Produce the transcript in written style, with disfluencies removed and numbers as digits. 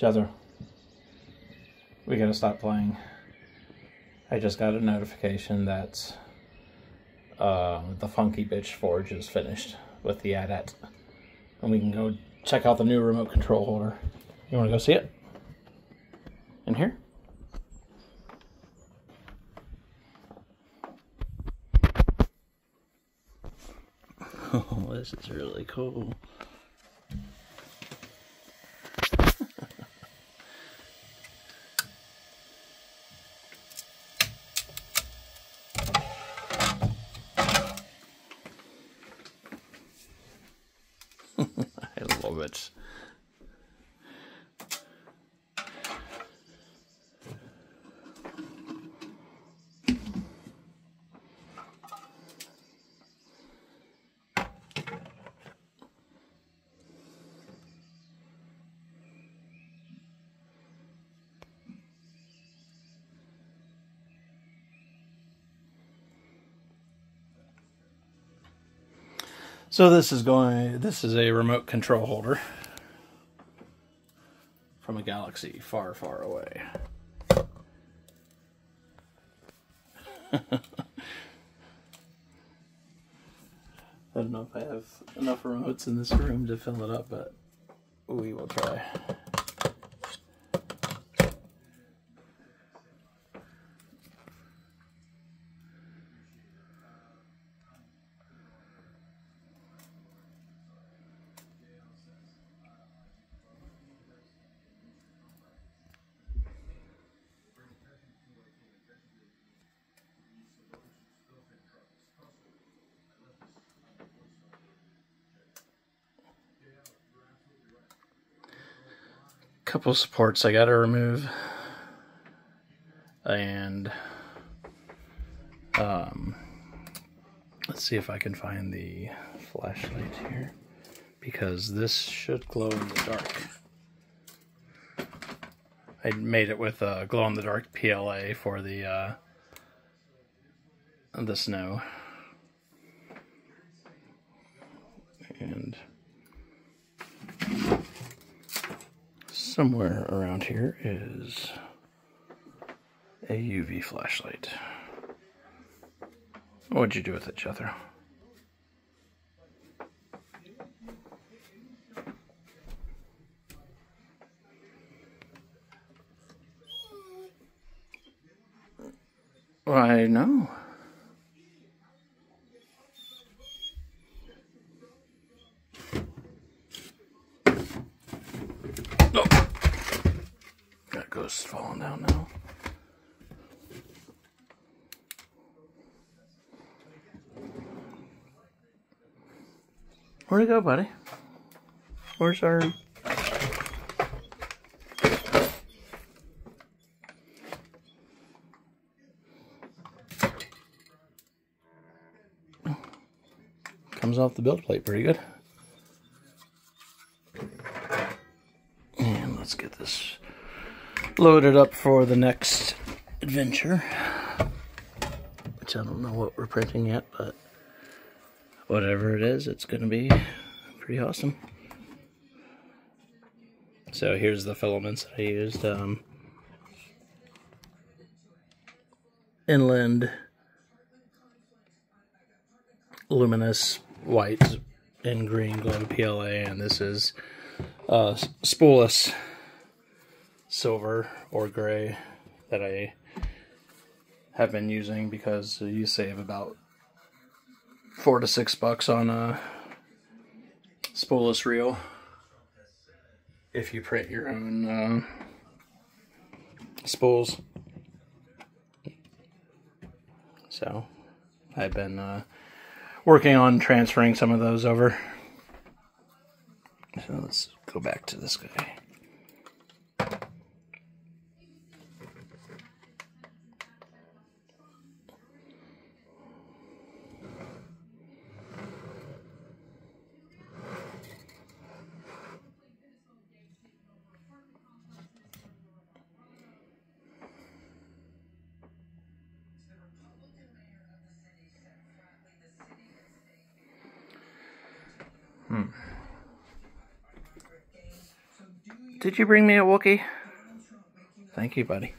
Jethro, we gotta stop playing. I just got a notification that the Funky Bitch Forge is finished with the AT-AT. And we can go check out the new remote control holder. You wanna go see it? In here? Oh, this is really cool. I love it. So this is a remote control holder from a galaxy far, far away. I don't know if I have enough remotes in this room to fill it up, but we will try. Couple supports I gotta remove, and let's see if I can find the flashlight here, because this should glow in the dark. I made it with glow in the dark PLA for the snow, and somewhere around here is a UV flashlight. What'd you do with it, Jethro? Why, no. That ghost's falling down now. Where'd it go, buddy? Where's our... Comes off the build plate pretty good. And let's get this loaded up for the next adventure, which I don't know what we're printing yet, but whatever it is, it's going to be pretty awesome. So here's the filaments I used. Inland luminous white and green glow PLA, and this is spoolless silver or gray that I have been using, because you save about $4 to $6 on a spoolless reel if you print your own spools. So I've been working on transferring some of those over. So let's go back to this guy. Did you bring me a Wookiee? Thank you, buddy.